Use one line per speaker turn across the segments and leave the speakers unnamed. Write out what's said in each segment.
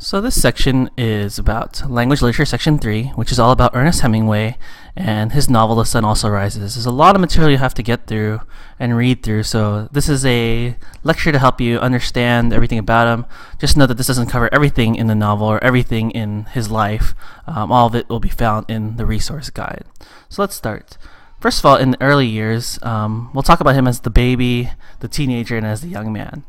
So this section is about Language Literature Section 3, which is all about Ernest Hemingway and his novel The Sun Also Rises. There's a lot of material you have to get through and read through, so this is a lecture to help you understand everything about him. Just know that this doesn't cover everything in the novel or everything in his life. All of it will be found in the resource guide. So let's start. First of all, in the early years, we'll talk about him as the baby, the teenager, and as the young man.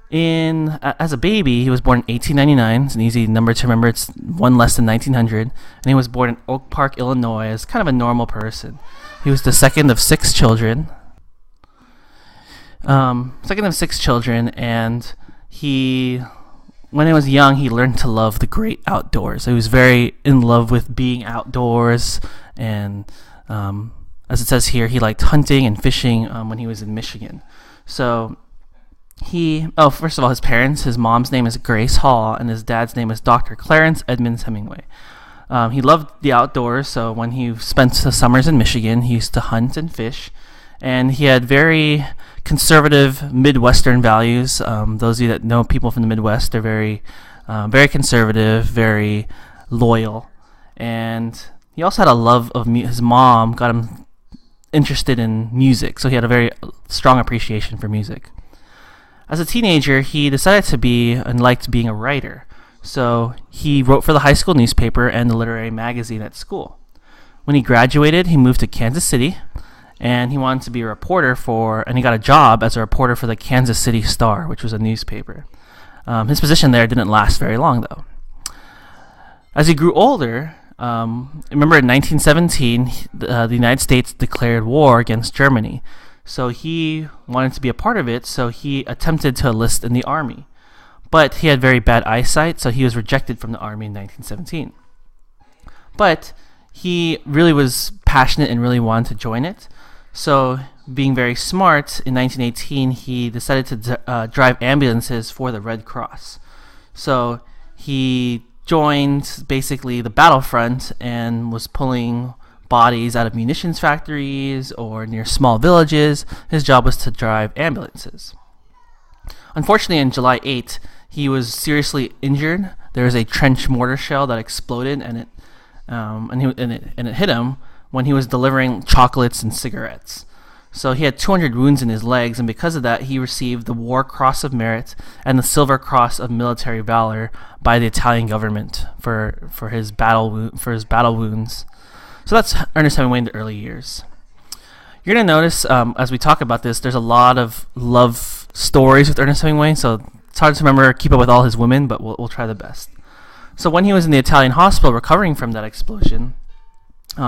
As a baby, he was born in 1899. It's an easy number to remember. It's one less than 1900. And he was born in Oak Park, Illinois, as kind of a normal person. He was the second of six children. And when he was young, he learned to love the great outdoors. So he was very in love with being outdoors. And as it says here, he liked hunting and fishing when he was in Michigan. So first of all, his parents, his mom's name is Grace Hall, and his dad's name is Dr. Clarence Edmonds Hemingway. He loved the outdoors, so when he spent the summers in Michigan, he used to hunt and fish, and he had very conservative Midwestern values. Those of you that know people from the Midwest, they're very conservative, very loyal, and he also had a love of his mom got him interested in music, so he had a very strong appreciation for music. As a teenager, he decided to be and liked being a writer. So he wrote for the high school newspaper and the literary magazine at school. When he graduated, he moved to Kansas City, and he wanted to be a reporter and he got a job as a reporter for the Kansas City Star, which was a newspaper. His position there didn't last very long, though. As he grew older, remember in 1917, the United States declared war against Germany. So he wanted to be a part of it, so he attempted to enlist in the army. But he had very bad eyesight, so he was rejected from the army in 1917. But he really was passionate and really wanted to join it. So being very smart, in 1918, he decided to drive ambulances for the Red Cross. So he joined basically the battlefront and was pulling bodies out of munitions factories or near small villages. His job was to drive ambulances. Unfortunately, on July 8th, he was seriously injured. There was a trench mortar shell that exploded, and it hit him when he was delivering chocolates and cigarettes. So he had 200 wounds in his legs, and because of that, he received the War Cross of Merit and the Silver Cross of Military Valor by the Italian government for his battle wounds. So that's Ernest Hemingway in the early years. You're going to notice, as we talk about this, there's a lot of love stories with Ernest Hemingway, so it's hard to keep up with all his women, but we'll try the best. So when he was in the Italian hospital recovering from that explosion,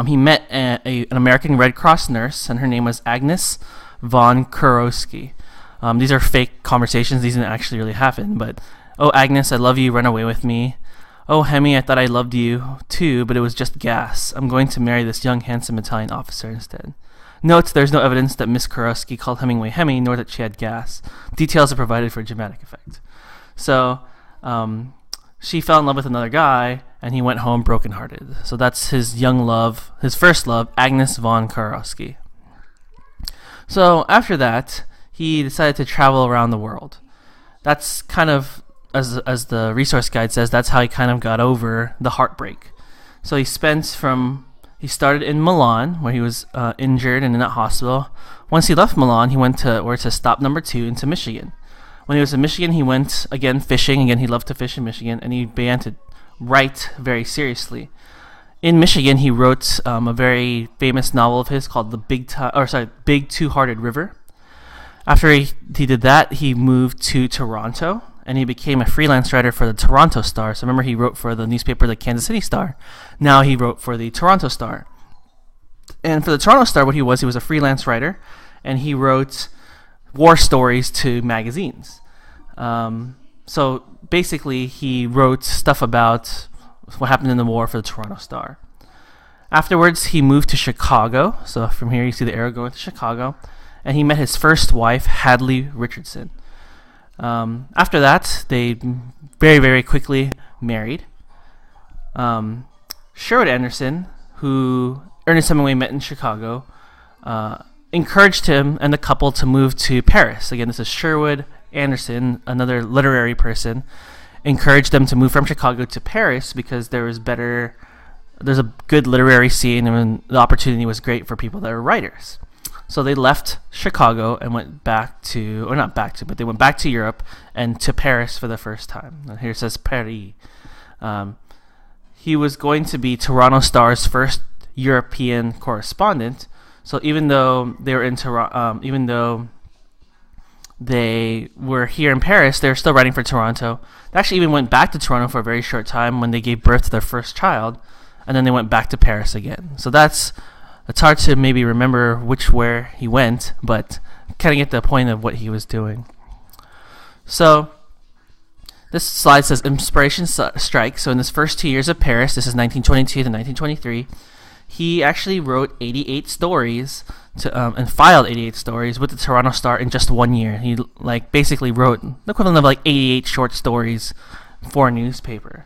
he met an American Red Cross nurse, and her name was Agnes von Kurowski. These are fake conversations. These didn't actually really happen, but, "Oh, Agnes, I love you. Run away with me. Oh, Hemi, I thought I loved you too, but it was just gas. I'm going to marry this young, handsome Italian officer instead." Note, there's no evidence that Miss Kurowski called Hemingway Hemi, nor that she had gas. Details are provided for dramatic effect. So, she fell in love with another guy, and he went home brokenhearted. So that's his young love, his first love, Agnes von Kurowski. So after that, he decided to travel around the world. That's kind of, as the resource guide says, that's how he kind of got over the heartbreak. So he started in Milan, where he was injured and in that hospital. Once he left Milan, he went to stop number 2 into Michigan. When he was in Michigan, he went again fishing. Again, he loved to fish in Michigan, and he began to write very seriously. In Michigan, he wrote a very famous novel of his called Big Twohearted River. After he did that, he moved to Toronto, and he became a freelance writer for the Toronto Star. So remember, he wrote for the newspaper, the Kansas City Star. Now he wrote for the Toronto Star. And for the Toronto Star, what he was a freelance writer, and he wrote war stories to magazines. So basically, he wrote stuff about what happened in the war for the Toronto Star. Afterwards, he moved to Chicago. So from here, you see the arrow going to Chicago. And he met his first wife, Hadley Richardson. After that, they very, very quickly married. Sherwood Anderson, who Ernest Hemingway met in Chicago, encouraged him and the couple to move to Paris. Again, this is Sherwood Anderson, another literary person, encouraged them to move from Chicago to Paris because there's a good literary scene, and the opportunity was great for people that are writers. So they left Chicago and went back to, or not back to, but they went back to Europe and to Paris for the first time. And here it says Paris. He was going to be Toronto Star's first European correspondent. So even though they were in Toronto, even though they were here in Paris, they were still writing for Toronto. They actually even went back to Toronto for a very short time when they gave birth to their first child, and then they went back to Paris again. So it's hard to maybe remember where he went, but kind of get the point of what he was doing. So this slide says inspiration strike. So in his first 2 years of Paris, this is 1922 to 1923, he actually wrote 88 stories and filed 88 stories with the Toronto Star in just 1 year. He basically wrote the equivalent of 88 short stories for a newspaper.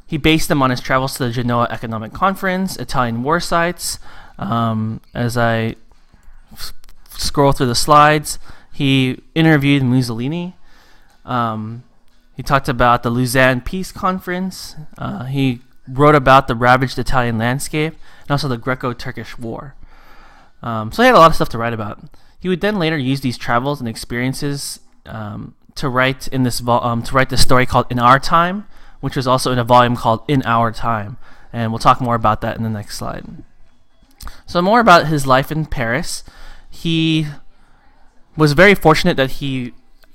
He based them on his travels to the Genoa Economic Conference, Italian war sites. As I scroll through the slides, he interviewed Mussolini. He talked about the Lausanne Peace Conference. He wrote about the ravaged Italian landscape and also the Greco-Turkish War. So he had a lot of stuff to write about. He would then later use these travels and experiences to write this story called In Our Time, which was also in a volume called In Our Time. And we'll talk more about that in the next slide. So more about his life in Paris. He was very fortunate that he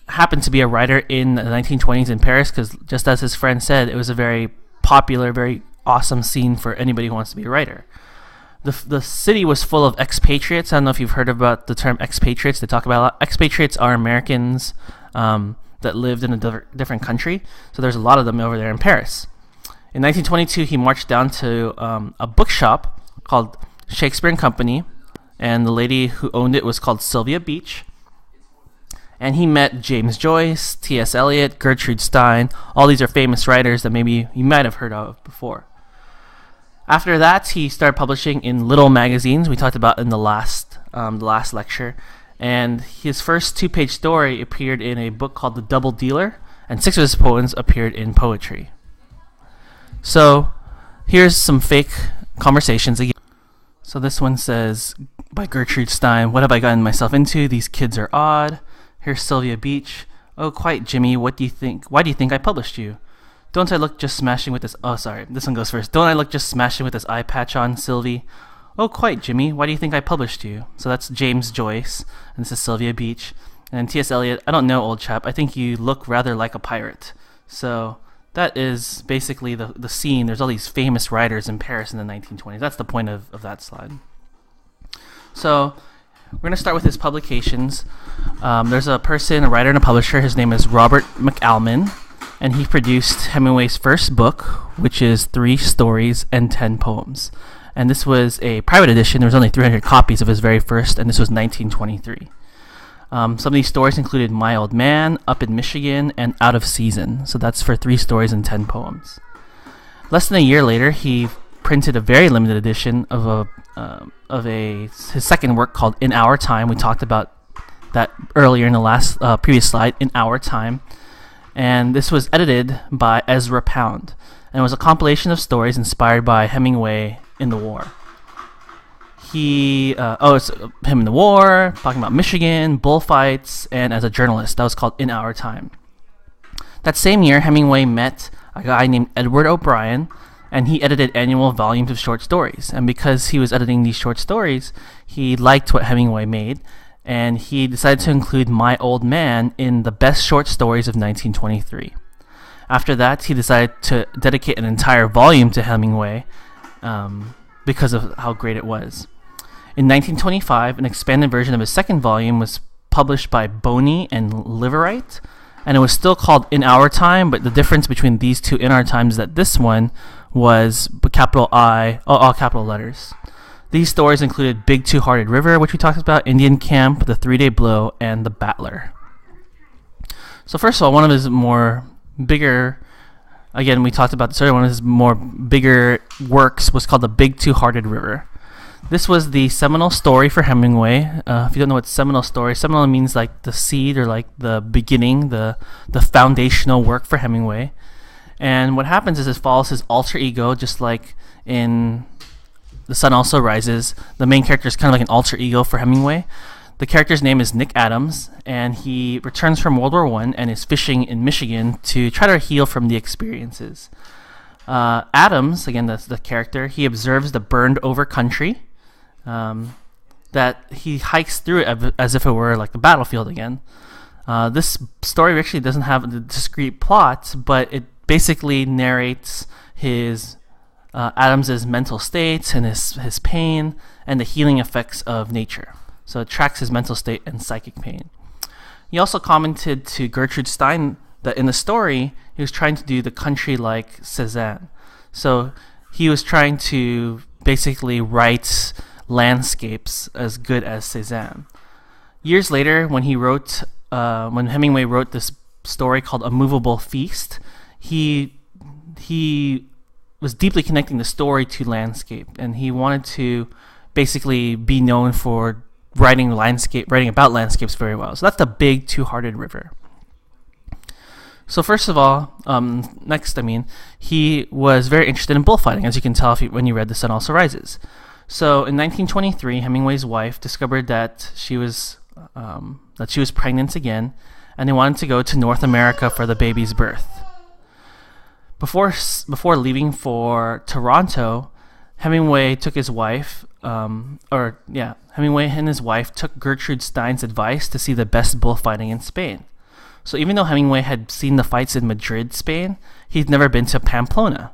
happened to be a writer in the 1920s in Paris, because just as his friend said, it was a very popular, very awesome scene for anybody who wants to be a writer. The city was full of expatriates. I don't know if you've heard about the term expatriates. They talk about a lot. Expatriates are Americans that lived in a different country. So there's a lot of them over there in Paris. In 1922, he marched down to a bookshop called Shakespeare and Company, and the lady who owned it was called Sylvia Beach. And he met James Joyce, T.S. Eliot, Gertrude Stein. All these are famous writers that maybe you might have heard of before. After that, he started publishing in little magazines we talked about in the last lecture. And his first 2-page story appeared in a book called The Double Dealer, and 6 of his poems appeared in poetry. So here's some fake conversations again. So this one says, by Gertrude Stein, "What have I gotten myself into? These kids are odd." Here's Sylvia Beach. "Oh, quite, Jimmy. What do you think? Why do you think I published you? Don't I look just smashing with this..." Oh, sorry. This one goes first. "Don't I look just smashing with this eye patch on, Sylvie?" "Oh, quite, Jimmy. Why do you think I published you?" So that's James Joyce, and this is Sylvia Beach. And T.S. Eliot, "I don't know, old chap. I think you look rather like a pirate." So that is basically the scene. There's all these famous writers in Paris in the 1920s. That's the point of that slide. So we're going to start with his publications. There's a writer and a publisher. His name is Robert McAlmon, and he produced Hemingway's first book, which is 3 stories and 10 poems. And this was a private edition. There was only 300 copies of his very first, and this was 1923. Some of these stories included My Old Man, Up in Michigan, and Out of Season. So that's for 3 stories and 10 poems. Less than a year later, he printed a very limited edition of his second work called In Our Time. We talked about that earlier in the previous slide, In Our Time. And this was edited by Ezra Pound. And it was a compilation of stories inspired by Hemingway in the war. It's him in the war, talking about Michigan, bullfights, and as a journalist. That was called In Our Time. That same year, Hemingway met a guy named Edward O'Brien, and he edited annual volumes of short stories. And because he was editing these short stories, he liked what Hemingway made, and he decided to include My Old Man in the best short stories of 1923. After that, he decided to dedicate an entire volume to Hemingway because of how great it was. In 1925, an expanded version of his second volume was published by Boney and Liverite, and it was still called In Our Time, but the difference between these two In Our Times is that this one was capital I, all capital letters. These stories included Big Twohearted River, which we talked about, Indian Camp, The 3-Day Blow, and The Battler. So first of all, one of his more bigger, again, we talked about this earlier, one of his more bigger works was called The Big Twohearted River. This was the seminal story for Hemingway. If you don't know what seminal story, seminal means like the seed or like the beginning, the foundational work for Hemingway. And what happens is it follows his alter ego, just like in The Sun Also Rises. The main character is kind of like an alter ego for Hemingway. The character's name is Nick Adams, and he returns from World War I and is fishing in Michigan to try to heal from the experiences. Adams, again, that's the character, he observes the burned over country, that he hikes through it as if it were like the battlefield again. This story actually doesn't have a discrete plot, but it basically narrates his Adams's mental states and his pain and the healing effects of nature. So it tracks his mental state and psychic pain. He also commented to Gertrude Stein that in the story he was trying to do the country like Cézanne. So he was trying to basically write landscapes as good as Cézanne. Years later, when Hemingway wrote this story called A Movable Feast, he was deeply connecting the story to landscape, and he wanted to basically be known for writing about landscapes very well. So that's the Big Twohearted River. So first of all, he was very interested in bullfighting, as you can tell when you read The Sun Also Rises. So in 1923, Hemingway's wife discovered that she was pregnant again, and they wanted to go to North America for the baby's birth. Before leaving for Toronto, Hemingway and his wife took Gertrude Stein's advice to see the best bullfighting in Spain. So even though Hemingway had seen the fights in Madrid, Spain, he'd never been to Pamplona.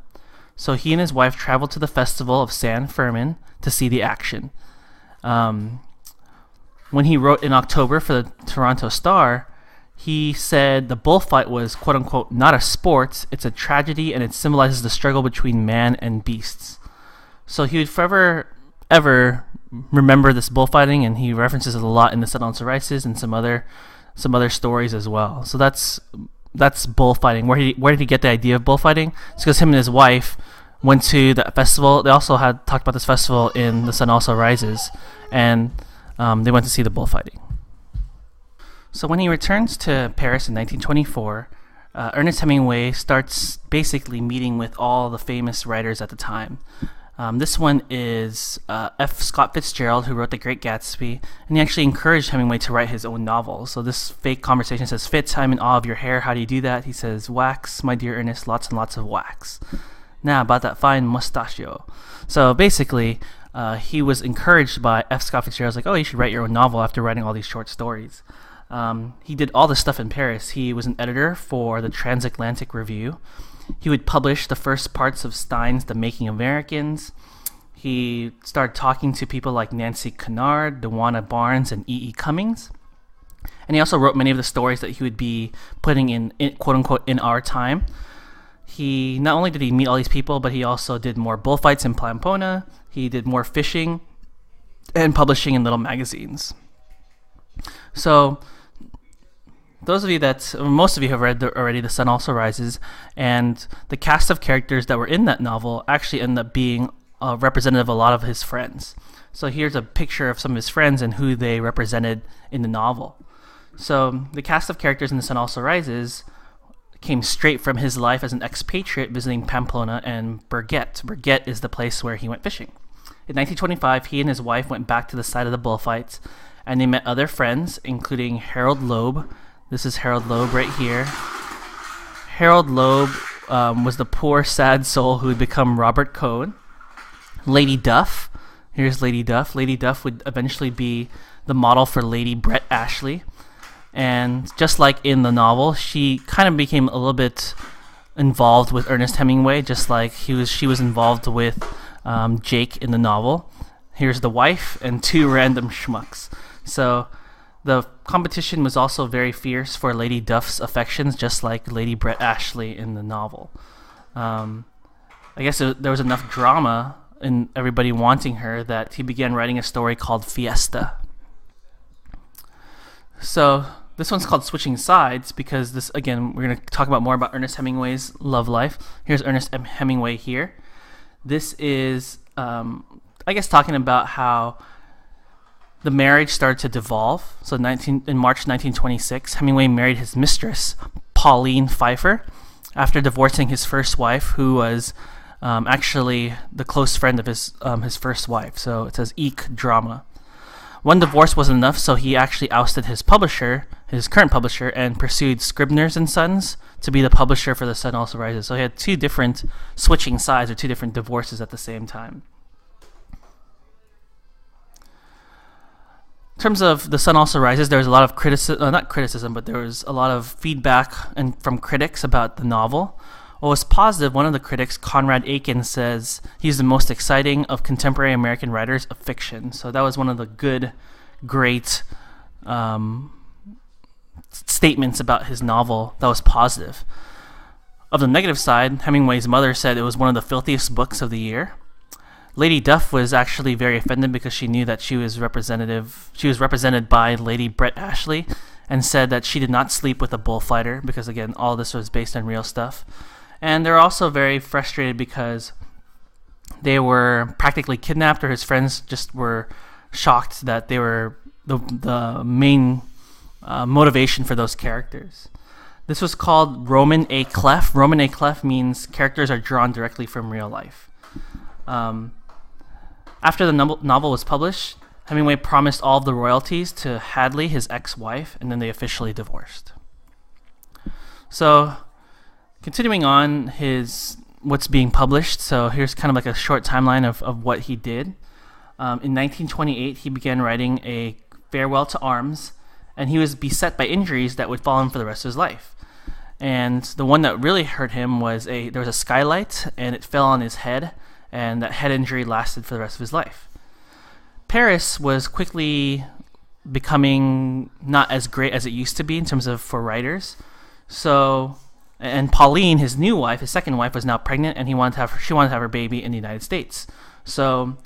So he and his wife traveled to the festival of San Fermin to see the action. When he wrote in October for the Toronto Star, he said the bullfight was, quote unquote, not a sport, it's a tragedy, and it symbolizes the struggle between man and beasts. So he would forever, ever remember this bullfighting, and he references it a lot in The Sun Also Rises and some other stories as well. So that's bullfighting. Where did he get the idea of bullfighting? It's because him and his wife went to the festival. They also had talked about this festival in The Sun Also Rises, and they went to see the bullfighting. So when he returns to Paris in 1924, Ernest Hemingway starts basically meeting with all the famous writers at the time. This one is F. Scott Fitzgerald, who wrote The Great Gatsby, and he actually encouraged Hemingway to write his own novel. So this fake conversation says, "Fitz, I'm in awe of your hair. How do you do that?" He says, "Wax, my dear Ernest, lots and lots of wax. Now about that fine mustachio." So basically, he was encouraged by F. Scott Fitzgerald. Like, "Oh, you should write your own novel after writing all these short stories." He did all this stuff in Paris. He was an editor for the Transatlantic Review. He would publish the first parts of Stein's The Making of Americans. He started talking to people like Nancy Kennard, Dewana Barnes, and E.E. Cummings. And he also wrote many of the stories that he would be putting in quote-unquote, in our time. Not only did he meet all these people, but he also did more bullfights in Pamplona. He did more fishing and publishing in little magazines. So most of you have read already The Sun Also Rises, and the cast of characters that were in that novel actually ended up being representative of a lot of his friends. So here's a picture of some of his friends and who they represented in the novel. So the cast of characters in The Sun Also Rises came straight from his life as an expatriate visiting Pamplona and Berguet. Berguet is the place where he went fishing. In 1925, he and his wife went back to the site of the bullfights, and they met other friends, including Harold Loeb. This is Harold Loeb right here. Harold Loeb was the poor, sad soul who would become Robert Cohn. Lady Duff. Here's Lady Duff. Lady Duff would eventually be the model for Lady Brett Ashley. And just like in the novel, she kind of became a little bit involved with Ernest Hemingway, just like she was involved with Jake in the novel. Here's the wife and two random schmucks. So the competition was also very fierce for Lady Duff's affections, just like Lady Brett Ashley in the novel. I guess there was enough drama in everybody wanting her that he began writing a story called Fiesta. So this one's called Switching Sides because this, again, we're going to talk about more about Ernest Hemingway's love life. Here's Ernest Hemingway here. This is I guess, talking about how the marriage started to devolve. So in March 1926, Hemingway married his mistress, Pauline Pfeiffer, after divorcing his first wife, who was actually the close friend of his first wife. So it says Eek Drama. One divorce wasn't enough, so he actually ousted his publisher, his current publisher, and pursued Scribner's and Sons to be the publisher for The Sun Also Rises. So he had two different switching sides, or two different divorces at the same time. In terms of The Sun Also Rises, there was a lot of but there was a lot of feedback from critics about the novel. What was positive, one of the critics, Conrad Aiken, says he's the most exciting of contemporary American writers of fiction. So that was one of the great statements about his novel that was positive. Of the negative side, Hemingway's mother said it was one of the filthiest books of the year. Lady Duff was actually very offended because she knew that she was represented by Lady Brett Ashley, and said that she did not sleep with a bullfighter because, again, all this was based on real stuff. And they're also very frustrated because they were practically kidnapped, or his friends just were shocked that they were the main motivation for those characters. This was called Roman A. Clef. Roman A. Clef means characters are drawn directly from real life. After the novel was published, Hemingway promised all of the royalties to Hadley, his ex-wife, and then they officially divorced. So, continuing on what's being published, so here's kind of like a short timeline of what he did. In 1928, he began writing A Farewell to Arms, and he was beset by injuries that would follow him for the rest of his life. And the one that really hurt him was there was a skylight, and it fell on his head, and that head injury lasted for the rest of his life. Paris was quickly becoming not as great as it used to be in terms of for writers. So, and Pauline, his new wife, his second wife, was now pregnant, and she wanted to have her baby in the United States. So,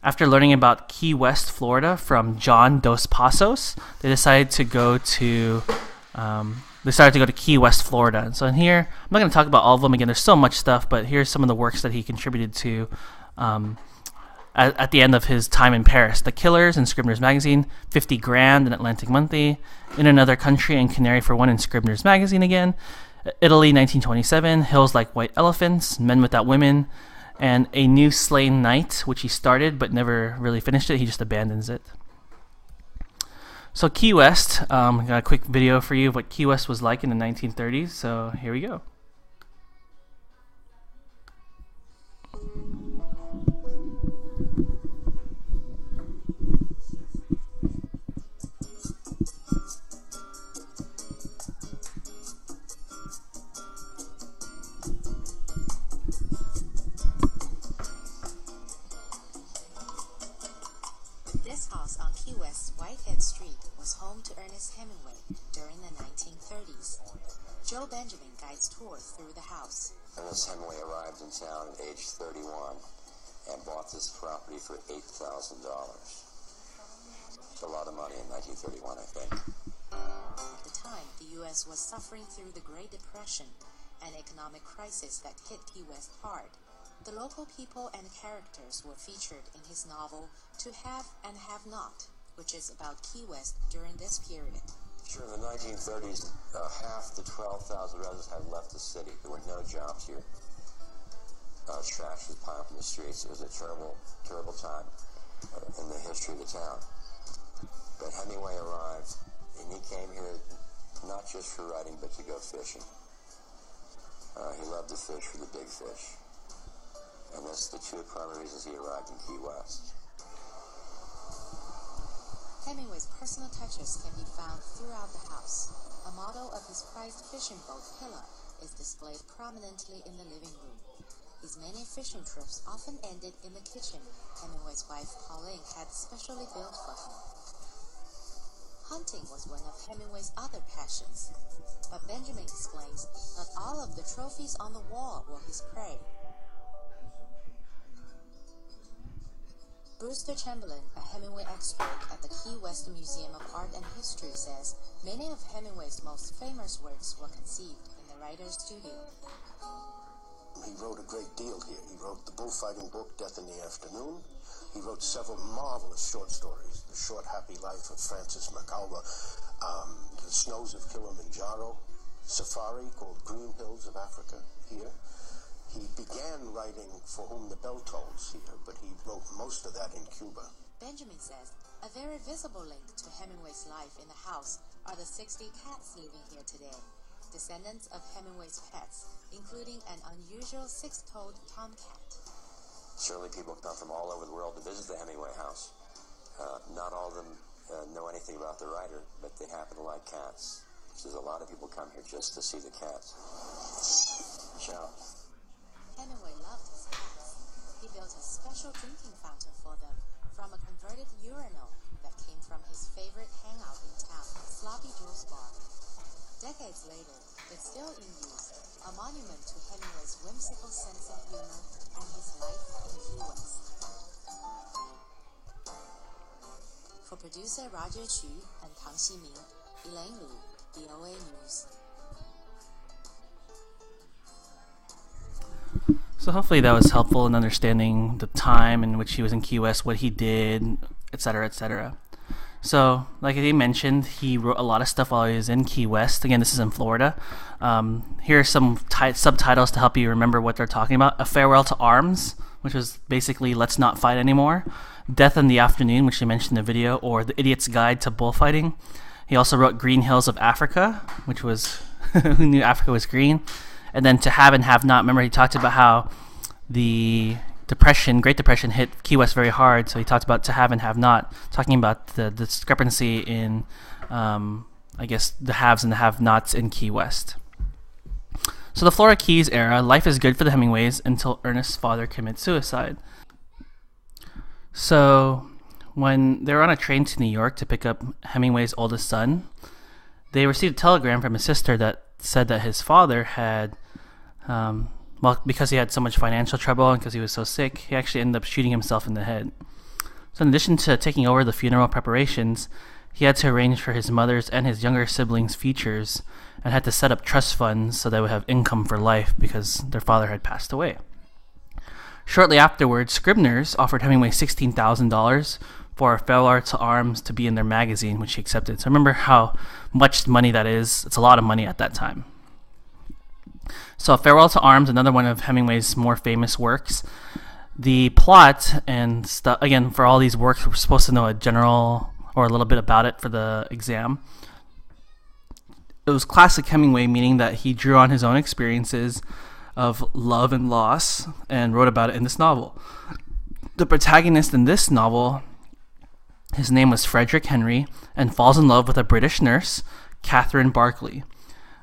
after learning about Key West, Florida, from John Dos Passos, they decided to go to Key West, Florida. And so in here, I'm not going to talk about all of them again. There's so much stuff, but here's some of the works that he contributed to at the end of his time in Paris. The Killers in Scribner's Magazine, 50 Grand in Atlantic Monthly, In Another Country and Canary for One in Scribner's Magazine again, Italy, 1927, Hills Like White Elephants, Men Without Women, and A New Slain Knight, which he started but never really finished it. He just abandons it. So Key West, I got a quick video for you of what Key West was like in the 1930s, so here we go.
This house on Key West's Whitehead Street was home to Ernest Hemingway during the 1930s. Joe Benjamin guides tour through the house.
Ernest Hemingway arrived in town at age 31 and bought this property for $8,000. It's a lot of money in 1931, I think.
At the time, the U.S. was suffering through the Great Depression, an economic crisis that hit Key West hard. The local people and characters were featured in his novel To Have and Have Not, which is about Key West during this period.
Sure, in the 1930s, half the 12,000 residents had left the city. There were no jobs here. Trash was piled in the streets. It was a terrible, terrible time in the history of the town. But Hemingway arrived, and he came here not just for writing, but to go fishing. He loved to fish for the big fish. And that's the two primary reasons he arrived in Key West.
Hemingway's personal touches can be found throughout the house. A model of his prized fishing boat, Hilla, is displayed prominently in the living room. His many fishing trips often ended in the kitchen Hemingway's wife, Pauline, had specially built for him. Hunting was one of Hemingway's other passions, but Benjamin explains not all of the trophies on the wall were his prey. Brewster Chamberlain, a Hemingway expert at the Key West Museum of Art and History, says many of Hemingway's most famous works were conceived in the writer's studio.
He wrote a
great deal here. He wrote the bullfighting book, Death in the Afternoon. He wrote several marvelous short stories, The Short Happy Life of Francis McAlva, The Snows of Kilimanjaro, Safari, called Green Hills of Africa here. He began writing For Whom the Bell Tolls here, but he wrote most of that in Cuba.
Benjamin says, a very visible link to Hemingway's life in the house are the 60 cats living here today, descendants of Hemingway's pets, including an unusual 6-toed tomcat.
Certainly people come from all over the world to visit the Hemingway house. Not all of them know anything about the writer, but they happen to like cats. So there's a lot of people come here just to see the cats. Ciao.
Hemingway loved his cats. He built a special drinking fountain for them from a converted urinal that came from his favorite hangout in town, Sloppy Joe's Bar. Decades later, it's still in use, a monument to Hemingway's whimsical sense of humor and his life in Key West. For producer Roger Chu and Tang Ximing, Elaine Lu, VOA News.
So hopefully that was helpful in understanding the time in which he was in Key West, what he did, etc., etc. So, like I mentioned, he wrote a lot of stuff while he was in Key West. Again, this is in Florida. Here are some subtitles to help you remember what they're talking about. A Farewell to Arms, which was basically Let's Not Fight Anymore. Death in the Afternoon, which I mentioned in the video, or The Idiot's Guide to Bullfighting. He also wrote Green Hills of Africa, which was who knew Africa was green. And then To Have and Have Not. Remember, he talked about how the Great Depression hit Key West very hard. So he talked about To Have and Have Not, talking about the discrepancy in, I guess, the haves and the have-nots in Key West. So the Florida Keys era, life is good for the Hemingways until Ernest's father commits suicide. So when they were on a train to New York to pick up Hemingway's oldest son, they received a telegram from his sister that said that his father had, because he had so much financial trouble and because he was so sick, he actually ended up shooting himself in the head. So in addition to taking over the funeral preparations, he had to arrange for his mother's and his younger siblings' futures and had to set up trust funds so they would have income for life because their father had passed away. Shortly afterwards, Scribner's offered Hemingway $16,000 for A Farewell to Arms to be in their magazine, which he accepted. So remember how much money that is. It's a lot of money at that time. So A Farewell to Arms, another one of Hemingway's more famous works. The plot and stuff, again, for all these works, we're supposed to know a general or a little bit about it for the exam. It was classic Hemingway, meaning that he drew on his own experiences of love and loss and wrote about it in this novel. The protagonist in this novel, his name was Frederick Henry, and falls in love with a British nurse, Catherine Barclay,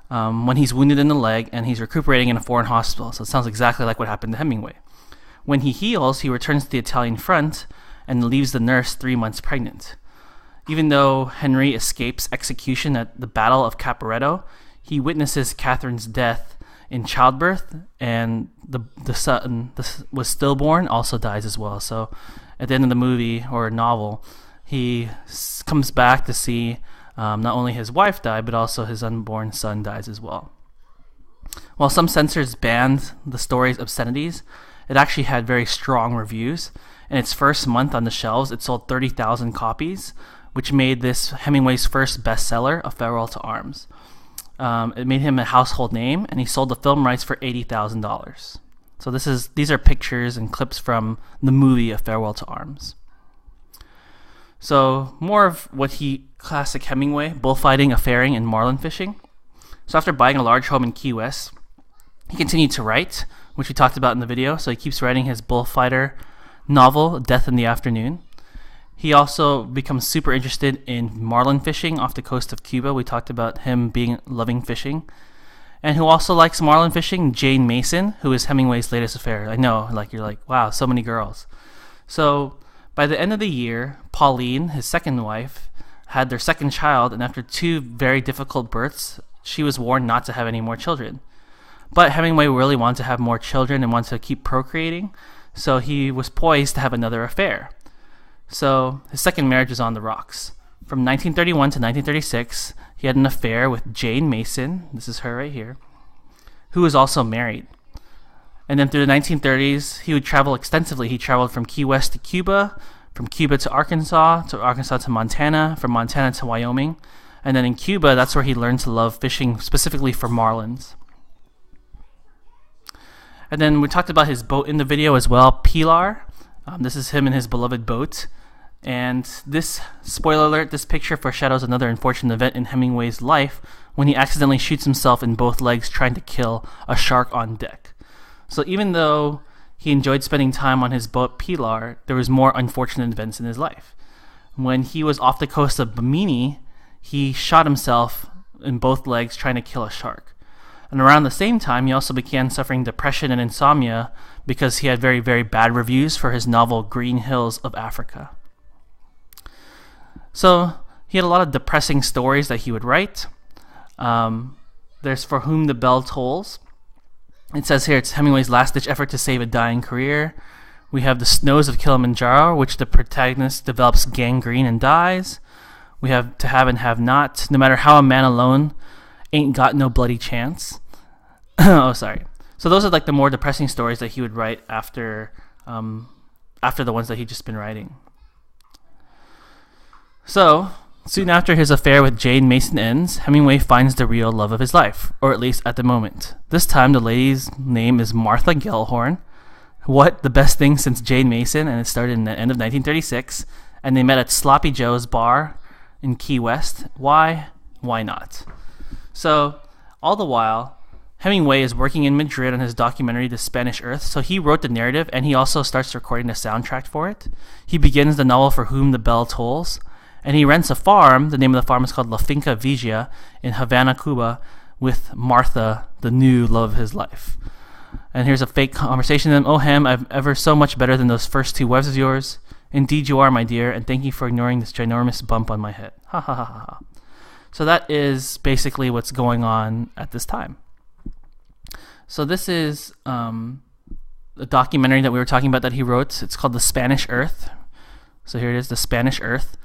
when he's wounded in the leg and he's recuperating in a foreign hospital. So it sounds exactly like what happened to Hemingway. When he heals, he returns to the Italian front and leaves the nurse 3 months pregnant. Even though Henry escapes execution at the Battle of Caporetto, he witnesses Catherine's death in childbirth, and the son was stillborn, also dies as well. So at the end of the movie or novel, he comes back to see not only his wife die, but also his unborn son dies as well. While some censors banned the story's obscenities, it actually had very strong reviews. In its first month on the shelves, it sold 30,000 copies, which made this Hemingway's first bestseller, A Farewell to Arms. It made him a household name, and he sold the film rights for $80,000. So these are pictures and clips from the movie A Farewell to Arms. So more of what classic Hemingway, bullfighting, affairing, and marlin fishing. So after buying a large home in Key West, he continued to write, which we talked about in the video. So he keeps writing his bullfighter novel, Death in the Afternoon. He also becomes super interested in marlin fishing off the coast of Cuba. We talked about him loving fishing. And who also likes marlin fishing? Jane Mason, who is Hemingway's latest affair. I know, you're like, wow, so many girls. So by the end of the year, Pauline, his second wife, had their second child, and after 2 very difficult births, she was warned not to have any more children. But Hemingway really wanted to have more children and wanted to keep procreating, so he was poised to have another affair. So his second marriage was on the rocks. From 1931 to 1936, he had an affair with Jane Mason, this is her right here, who was also married. And then through the 1930s, he would travel extensively. He traveled from Key West to Cuba, from Cuba to Arkansas to Montana, from Montana to Wyoming. And then in Cuba, that's where he learned to love fishing specifically for marlins. And then we talked about his boat in the video as well, Pilar. This is him in his beloved boat. And this, spoiler alert, this picture foreshadows another unfortunate event in Hemingway's life when he accidentally shoots himself in both legs trying to kill a shark on deck. So even though he enjoyed spending time on his boat Pilar, there was more unfortunate events in his life. When he was off the coast of Bimini, he shot himself in both legs trying to kill a shark. And around the same time, he also began suffering depression and insomnia because he had very, very bad reviews for his novel Green Hills of Africa. So he had a lot of depressing stories that he would write. There's For Whom the Bell Tolls. It says here it's Hemingway's last-ditch effort to save a dying career. We have The Snows of Kilimanjaro, which the protagonist develops gangrene and dies. We have To Have and Have Not. No matter how a man alone ain't got no bloody chance. Oh, sorry. So those are like the more depressing stories that he would write after the ones that he'd just been writing. So, soon after his affair with Jane Mason ends, Hemingway finds the real love of his life, or at least at the moment. This time, the lady's name is Martha Gellhorn. What, the best thing since Jane Mason, and it started in the end of 1936, and they met at Sloppy Joe's bar in Key West. Why? Why not? So, all the while, Hemingway is working in Madrid on his documentary, The Spanish Earth, so he wrote the narrative, and he also starts recording the soundtrack for it. He begins the novel For Whom the Bell Tolls, and he rents a farm. The name of the farm is called La Finca Vigia in Havana, Cuba, with Martha, the new love of his life. And here's a fake conversation with him. Oh, Hem, I'm ever so much better than those first two wives of yours. Indeed you are, my dear, and thank you for ignoring this ginormous bump on my head. Ha ha ha ha ha. So that is basically what's going on at this time. So this is a documentary that we were talking about that he wrote. It's called The Spanish Earth. So here it is, The Spanish Earth.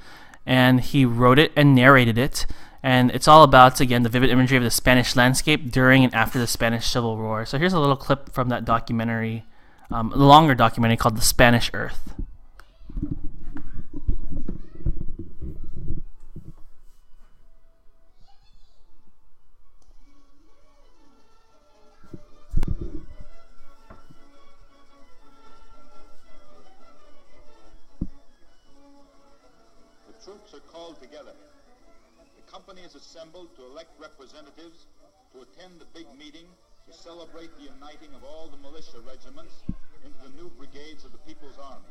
And he wrote it and narrated it. And it's all about, again, the vivid imagery of the Spanish landscape during and after the Spanish Civil War. So here's a little clip from that documentary, a longer documentary called The Spanish Earth.
Troops are called together. The company is assembled to elect representatives to attend the big meeting to celebrate the uniting of all the militia regiments into the new brigades of the People's Army.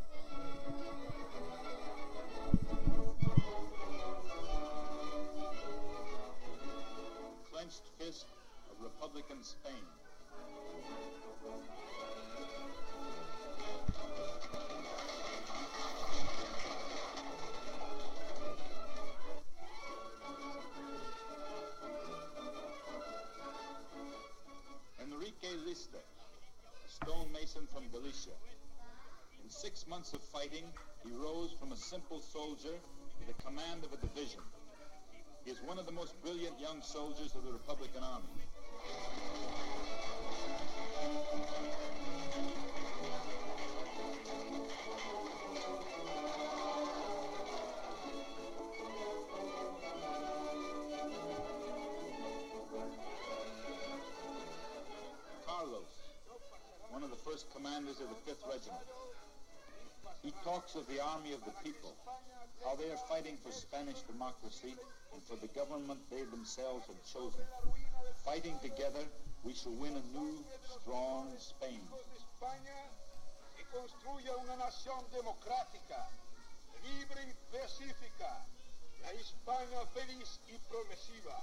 Clenched fist of Republican Spain. A stonemason from Galicia. In 6 months of fighting, he rose from a simple soldier to the command of a division. He is one of the most brilliant young soldiers of the Republican Army. One of the first commanders of the 5th Regiment. He talks of the army of the people, how they are fighting for Spanish democracy and for the government they themselves have chosen. Fighting together, we shall win a new, strong Spain.
Y construya una nación democrática, libre y pacífica, la España feliz y progresiva.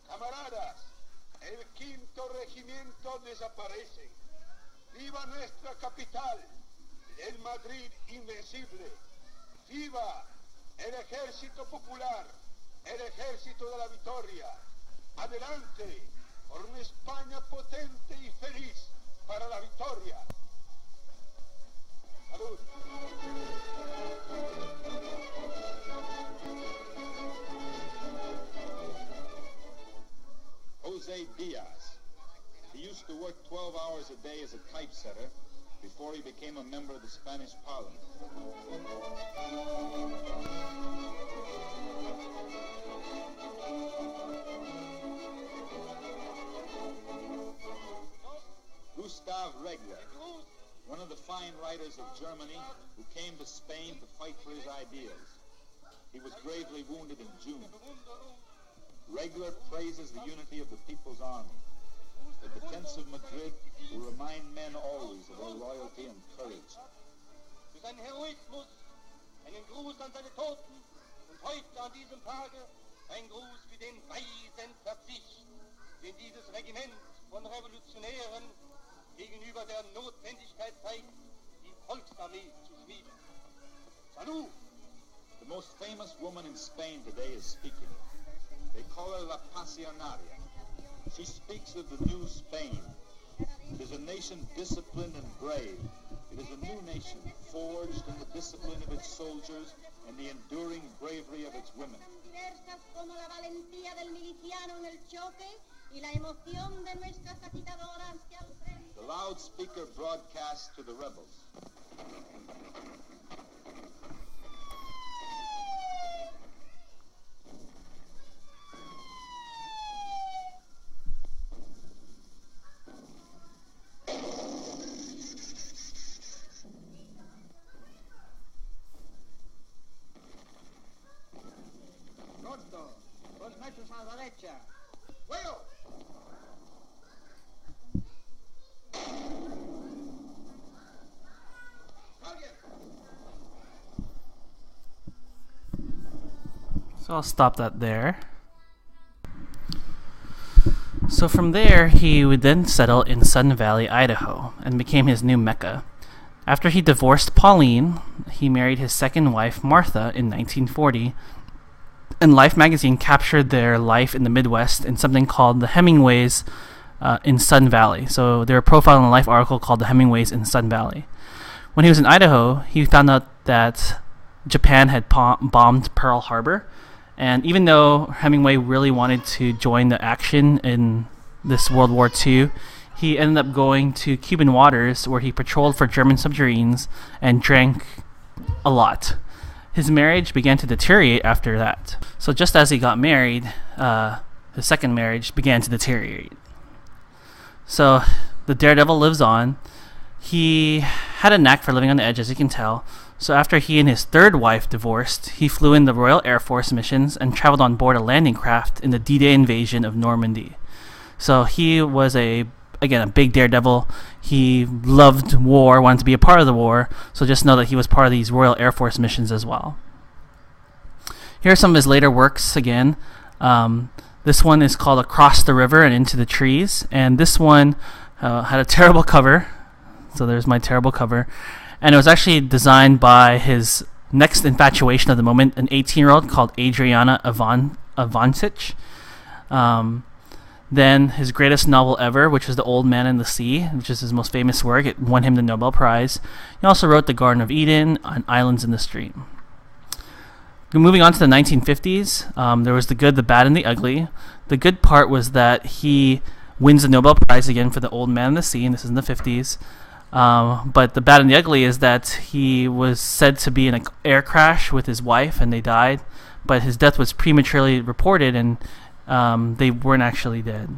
Camaradas, el 5º regimiento desaparece. ¡Viva nuestra capital, el Madrid invencible! ¡Viva el ejército popular, el ejército de la victoria! ¡Adelante por una España potente y feliz para la victoria! ¡Salud!
Jose Diaz. He used to work 12 hours a day day as a typesetter before he became a member of the Spanish Parliament. Gustav Regler, one of the fine writers of Germany who came to Spain to fight for his ideals. He was gravely wounded in June. Regler praises the unity of the People's Army. The defense of Madrid will remind men always of their loyalty and courage.
Für seinen Heroismus einen Gruß an seine Toten und heute an diesem Tage ein Gruß für den weisen Verzicht, den dieses Regiment von Revolutionären gegenüber der Notwendigkeit zeigt, die Volksarmee zu schmieden. Salut!
The most famous woman in Spain today is speaking. They call her La Pasionaria. She speaks of the new Spain. It is a nation disciplined and brave. It is a new nation forged in the discipline of its soldiers and the enduring bravery of its women.
Diversas como la valentía del miliciano en el choque y la emoción de nuestras agitadoras que al frente.
The loudspeaker broadcasts to the rebels.
Corto, 2 metros a la derecha. ¡Fuego!
So I'll stop that there. So from there, he would then settle in Sun Valley, Idaho, and became his new Mecca. After he divorced Pauline, he married his second wife, Martha, in 1940, and Life magazine captured their life in the Midwest in something called the Hemingways in Sun Valley. So they were profiled in a Life article called the Hemingways in Sun Valley. When he was in Idaho, he found out that Japan had bombed Pearl Harbor, and even though Hemingway really wanted to join the action in this World War II, he ended up going to Cuban waters where he patrolled for German submarines and drank a lot. His marriage began to deteriorate after that. So just as he got married, his second marriage began to deteriorate. So the daredevil lives on. He had a knack for living on the edge, as you can tell. So after he and his third wife divorced, he flew in the Royal Air Force missions and traveled on board a landing craft in the D-Day invasion of Normandy. So he was again, a big daredevil. He loved war, wanted to be a part of the war, so just know that he was part of these Royal Air Force missions as well. Here are some of his later works again. This one is called Across the River and Into the Trees, and this one had a terrible cover. So there's my terrible cover. And it was actually designed by his next infatuation of the moment, an 18-year-old called Adriana Ivancic. Then his greatest novel ever, which was The Old Man and the Sea, which is his most famous work. It won him the Nobel Prize. He also wrote The Garden of Eden and Islands in the Stream. Moving on to the 1950s, there was The Good, the Bad, and the Ugly. The good part was that he wins the Nobel Prize again for The Old Man and the Sea, and this is in the 50s. But the bad and the ugly is that he was said to be in an air crash with his wife and they died, but his death was prematurely reported and they weren't actually dead.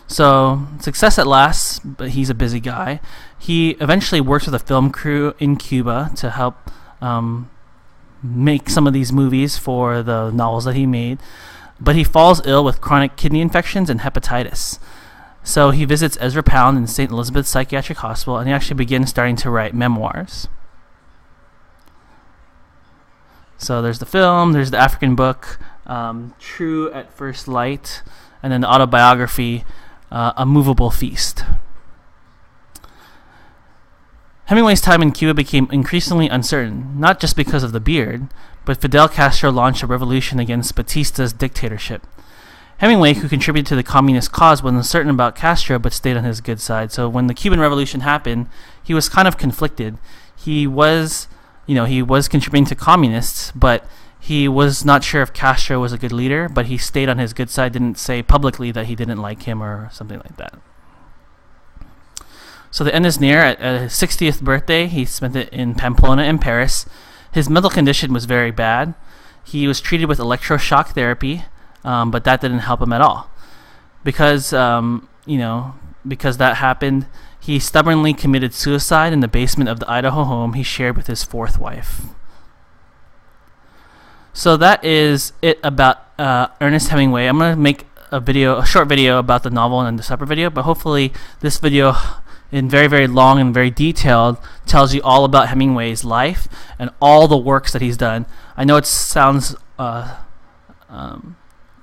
So success at last, but he's a busy guy. He eventually works with a film crew in Cuba to help make some of these movies for the novels that he made. But he falls ill with chronic kidney infections and hepatitis. So he visits Ezra Pound in St. Elizabeth's Psychiatric Hospital, and he actually begins starting to write memoirs. So there's the film, there's the African book, True at First Light, and then the autobiography, A Movable Feast. Hemingway's time in Cuba became increasingly uncertain, not just because of the beard, but Fidel Castro launched a revolution against Batista's dictatorship. Hemingway, who contributed to the communist cause, was uncertain about Castro but stayed on his good side. So when the Cuban Revolution happened, he was kind of conflicted. He was contributing to communists, but He was not sure if Castro was a good leader, but he stayed on his good side, didn't say publicly that he didn't like him or something like that. So the end is near. At his 60th birthday, he spent it in Pamplona and Paris. His mental condition was very bad. He was treated with electroshock therapy, but that didn't help him at all. Because, because that happened, he stubbornly committed suicide in the basement of the Idaho home he shared with his fourth wife. So that is it about Ernest Hemingway. I'm going to make a short video about the novel and a separate video, but hopefully this video, in very, very long and very detailed, tells you all about Hemingway's life and all the works that he's done. I know it sounds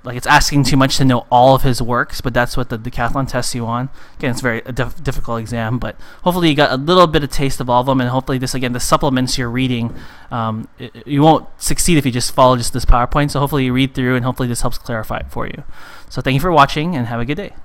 like it's asking too much to know all of his works, but that's what the decathlon tests you on. Again, it's a difficult exam, but hopefully you got a little bit of taste of all of them, and hopefully this supplements your reading. You won't succeed if you just follow just this PowerPoint, so hopefully you read through, and hopefully this helps clarify it for you. So thank you for watching, and have a good day.